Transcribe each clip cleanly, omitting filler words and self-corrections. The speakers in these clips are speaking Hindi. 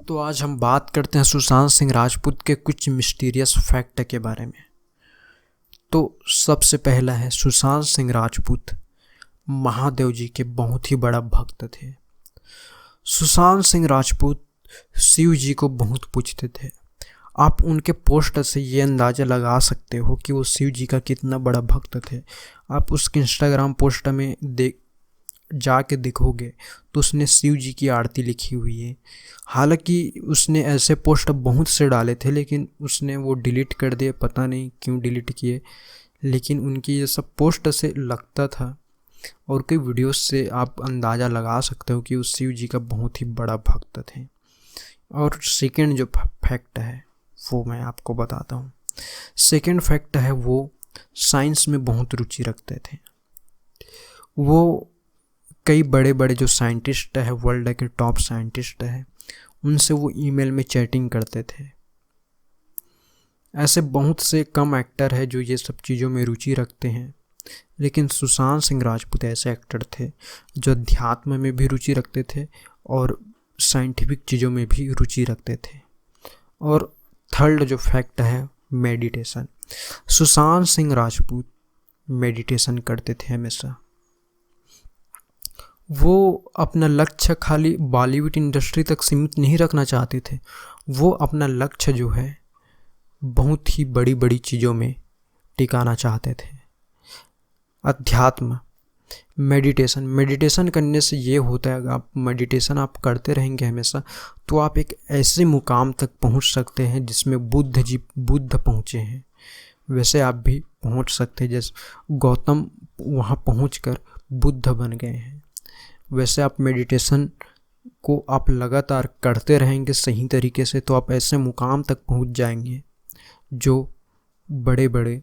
तो आज हम बात करते हैं सुशांत सिंह राजपूत के कुछ मिस्टीरियस फैक्ट के बारे में। तो सबसे पहला है, सुशांत सिंह राजपूत महादेव जी के बहुत ही बड़ा भक्त थे। सुशांत सिंह राजपूत शिव जी को बहुत पूजते थे। आप उनके पोस्ट से ये अंदाज़ा लगा सकते हो कि वो शिव जी का कितना बड़ा भक्त थे। आप उसके इंस्टाग्राम पोस्ट में जाके देखोगे तो उसने शिव जी की आरती लिखी हुई है। हालांकि उसने ऐसे पोस्ट बहुत से डाले थे लेकिन उसने वो डिलीट कर दिए, पता नहीं क्यों डिलीट किए। लेकिन उनकी ये सब पोस्ट से लगता था और कई वीडियोस से आप अंदाज़ा लगा सकते हो कि वो शिव जी का बहुत ही बड़ा भक्त थे। और सेकंड जो फैक्ट है वो मैं आपको बताता हूँ। सेकंड फैक्ट है, वो साइंस में बहुत रुचि रखते थे। वो कई बड़े बड़े जो साइंटिस्ट है, वर्ल्ड के टॉप साइंटिस्ट है, उनसे वो ईमेल में चैटिंग करते थे। ऐसे बहुत से कम एक्टर है जो ये सब चीज़ों में रुचि रखते हैं, लेकिन सुशांत सिंह राजपूत ऐसे एक्टर थे जो अध्यात्म में भी रुचि रखते थे और साइंटिफिक चीज़ों में भी रुचि रखते थे। और थर्ड जो फैक्ट है, मेडिटेशन। सुशांत सिंह राजपूत मेडिटेशन करते थे हमेशा। वो अपना लक्ष्य खाली बॉलीवुड इंडस्ट्री तक सीमित नहीं रखना चाहते थे। वो अपना लक्ष्य जो है बहुत ही बड़ी बड़ी चीज़ों में टिकाना चाहते थे। अध्यात्म, मेडिटेशन करने से ये होता है, अगर आप मेडिटेशन आप करते रहेंगे हमेशा तो आप एक ऐसे मुकाम तक पहुंच सकते हैं जिसमें बुद्ध पहुंचे हैं। वैसे आप भी पहुंच सकते हैं, जैसे गौतम वहां पहुंचकर बुद्ध बन गए हैं। वैसे आप मेडिटेशन को आप लगातार करते रहेंगे सही तरीके से तो आप ऐसे मुकाम तक पहुंच जाएंगे जो बड़े बड़े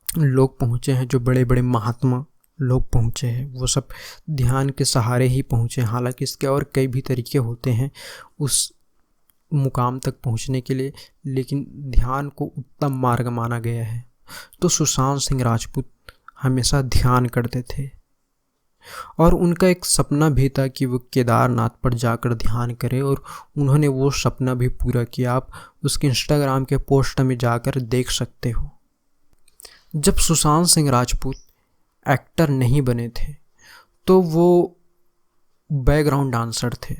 लोग पहुँचे हैं, जो बड़े बड़े महात्मा लोग पहुँचे हैं। वो सब ध्यान के सहारे ही पहुँचे। हालांकि इसके और कई भी तरीके होते हैं उस मुकाम तक पहुँचने के लिए, लेकिन ध्यान को उत्तम मार्ग माना गया है। तो सुशांत सिंह राजपूत हमेशा ध्यान करते थे और उनका एक सपना भी था कि वो केदारनाथ पर जाकर ध्यान करें, और उन्होंने वो सपना भी पूरा किया। आप उसके इंस्टाग्राम के पोस्ट में जाकर देख सकते हो। जब सुशांत सिंह राजपूत एक्टर नहीं बने थे तो वो बैकग्राउंड डांसर थे।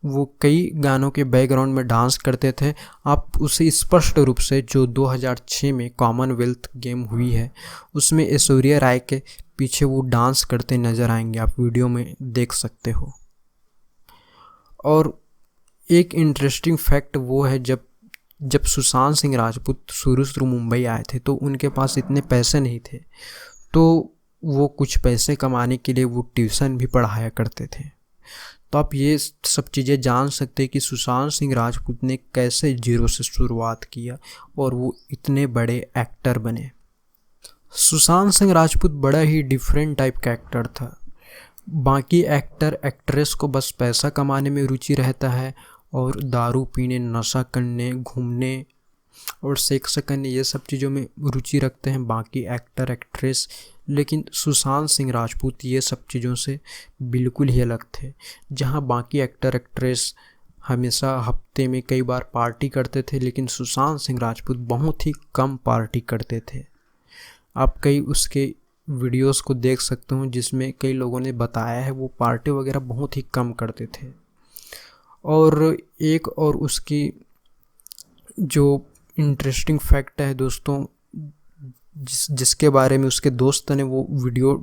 वो कई गानों के बैकग्राउंड में डांस करते थे। आप उसे स्पष्ट रूप से जो 2006 में कॉमनवेल्थ गेम हुई है उसमें ऐश्वर्या राय के पीछे वो डांस करते नज़र आएंगे, आप वीडियो में देख सकते हो। और एक इंटरेस्टिंग फैक्ट वो है, जब सुशांत सिंह राजपूत शुरू मुंबई आए थे तो उनके पास इतने पैसे नहीं थे, तो वो कुछ पैसे कमाने के लिए वो ट्यूशन भी पढ़ाया करते थे। तो आप ये सब चीज़ें जान सकते हैं कि सुशांत सिंह राजपूत ने कैसे जीरो से शुरुआत किया और वो इतने बड़े एक्टर बने। सुशांत सिंह राजपूत बड़ा ही डिफरेंट टाइप का एक्टर था। बाकी एक्टर एक्ट्रेस को बस पैसा कमाने में रुचि रहता है और दारू पीने, नशा करने, घूमने और सेक्स करने, ये सब चीज़ों में रुचि रखते हैं बाकी एक्टर एक्ट्रेस। लेकिन सुशांत सिंह राजपूत ये सब चीज़ों से बिल्कुल ही अलग थे। जहां बाकी एक्टर एक्ट्रेस हमेशा हफ्ते में कई बार पार्टी करते थे, लेकिन सुशांत सिंह राजपूत बहुत ही कम पार्टी करते थे। आप कई उसके वीडियोस को देख सकते हो जिसमें कई लोगों ने बताया है वो पार्टी वगैरह बहुत ही कम करते थे। और एक और उसकी जो इंटरेस्टिंग फैक्ट है दोस्तों, जिसके बारे में उसके दोस्त ने वो वीडियो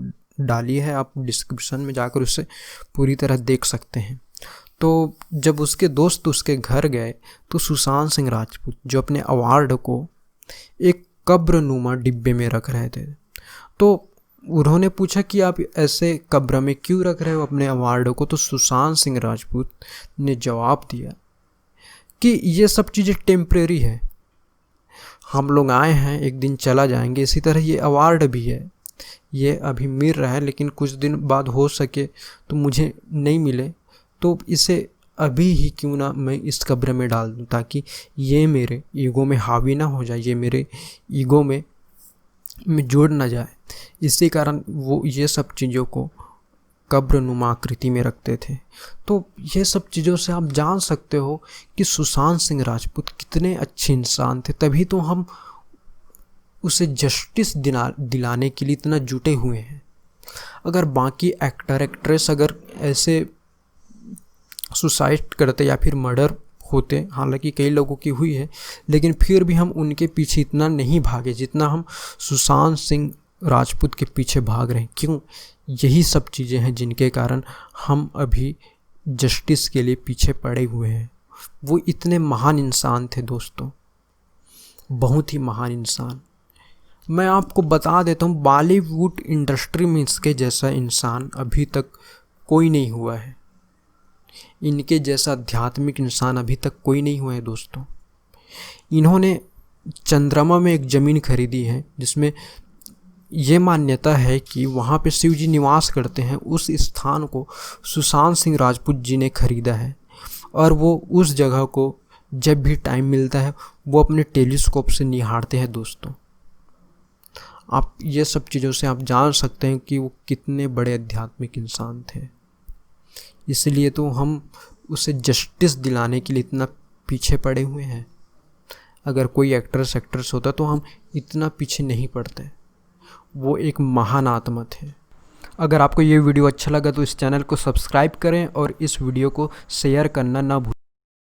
डाली है, आप डिस्क्रिप्शन में जाकर उसे पूरी तरह देख सकते हैं। तो जब उसके दोस्त उसके घर गए तो सुशांत सिंह राजपूत जो अपने अवार्ड को एक कब्र नुमा डिब्बे में रख रहे थे, तो उन्होंने पूछा कि आप ऐसे कब्र में क्यों रख रहे हो अपने अवार्ड को। तो सुशांत सिंह राजपूत ने जवाब दिया कि ये सब चीज़ें टेम्परेरी है, हम लोग आए हैं, एक दिन चला जाएंगे। इसी तरह ये अवार्ड भी है, ये अभी मिल रहा है लेकिन कुछ दिन बाद हो सके तो मुझे नहीं मिले, तो इसे अभी ही क्यों ना मैं इस कब्र में डाल दूँ ताकि ये मेरे ईगो में हावी ना हो जाए, ये मेरे ईगो में जुड़ ना जाए। इसी कारण वो ये सब चीज़ों को कब्रनुमा आकृति में रखते थे। तो ये सब चीज़ों से आप जान सकते हो कि सुशांत सिंह राजपूत कितने अच्छे इंसान थे, तभी तो हम उसे जस्टिस दिलाने के लिए इतना जुटे हुए हैं। अगर बाकी एक्टर एक्ट्रेस अगर ऐसे सुसाइड करते या फिर मर्डर होते, हालांकि कई लोगों की हुई है, लेकिन फिर भी हम उनके पीछे इतना नहीं भागे जितना हम सुशांत सिंह राजपूत के पीछे भाग रहे हैं। क्यों? यही सब चीज़ें हैं जिनके कारण हम अभी जस्टिस के लिए पीछे पड़े हुए हैं। वो इतने महान इंसान थे दोस्तों, बहुत ही महान इंसान। मैं आपको बता देता हूँ, बॉलीवुड इंडस्ट्री में इसके जैसा इंसान अभी तक कोई नहीं हुआ है। इनके जैसा आध्यात्मिक इंसान अभी तक कोई नहीं हुआ है दोस्तों। इन्होंने चंद्रमा में एक ज़मीन खरीदी है जिसमें ये मान्यता है कि वहाँ पे शिव जी निवास करते हैं। उस स्थान को सुशांत सिंह राजपूत जी ने खरीदा है और वो उस जगह को जब भी टाइम मिलता है वो अपने टेलीस्कोप से निहारते हैं दोस्तों। आप ये सब चीज़ों से आप जान सकते हैं कि वो कितने बड़े आध्यात्मिक इंसान थे। इसलिए तो हम उसे जस्टिस दिलाने के लिए इतना पीछे पड़े हुए हैं। अगर कोई एक्ट्रेस होता तो हम इतना पीछे नहीं पड़ते। वो एक महान आत्मा थे। अगर आपको ये वीडियो अच्छा लगा तो इस चैनल को सब्सक्राइब करें और इस वीडियो को शेयर करना ना भूलें।